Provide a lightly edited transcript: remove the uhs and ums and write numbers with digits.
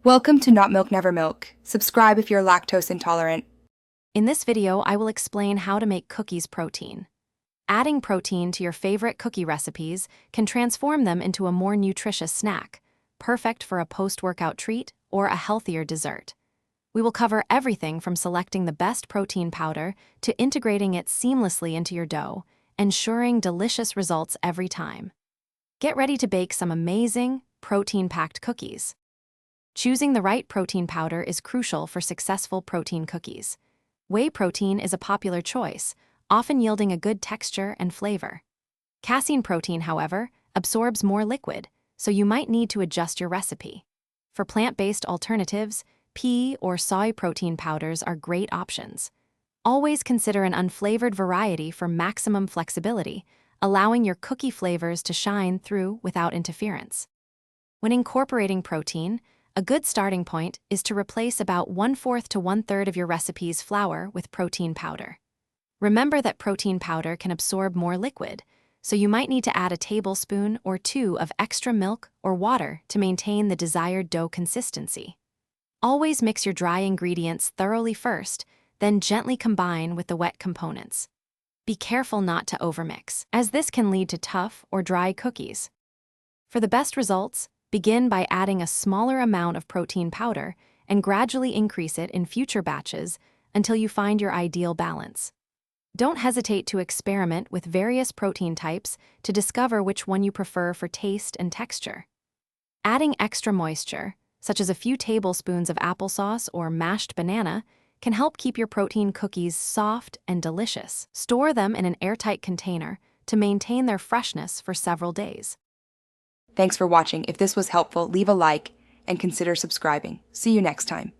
Welcome to Not Milk Never Milk. Subscribe if you're lactose intolerant. In this video, I will explain how to make cookies protein. Adding protein to your favorite cookie recipes can transform them into a more nutritious snack, perfect for a post-workout treat or a healthier dessert. We will cover everything from selecting the best protein powder to integrating it seamlessly into your dough, ensuring delicious results every time. Get ready to bake some amazing, protein-packed cookies. Choosing the right protein powder is crucial for successful protein cookies. Whey protein is a popular choice, often yielding a good texture and flavor. Casein protein, however, absorbs more liquid, so you might need to adjust your recipe. For plant-based alternatives, pea or soy protein powders are great options. Always consider an unflavored variety for maximum flexibility, allowing your cookie flavors to shine through without interference. When incorporating protein, a good starting point is to replace about 1/4 to 1/3 of your recipe's flour with protein powder. Remember that protein powder can absorb more liquid, so you might need to add a tablespoon or two of extra milk or water to maintain the desired dough consistency. Always mix your dry ingredients thoroughly first, then gently combine with the wet components. Be careful not to overmix, as this can lead to tough or dry cookies. For the best results, begin by adding a smaller amount of protein powder and gradually increase it in future batches until you find your ideal balance. Don't hesitate to experiment with various protein types to discover which one you prefer for taste and texture. Adding extra moisture, such as a few tablespoons of applesauce or mashed banana, can help keep your protein cookies soft and delicious. Store them in an airtight container to maintain their freshness for several days. Thanks for watching. If this was helpful, leave a like and consider subscribing. See you next time.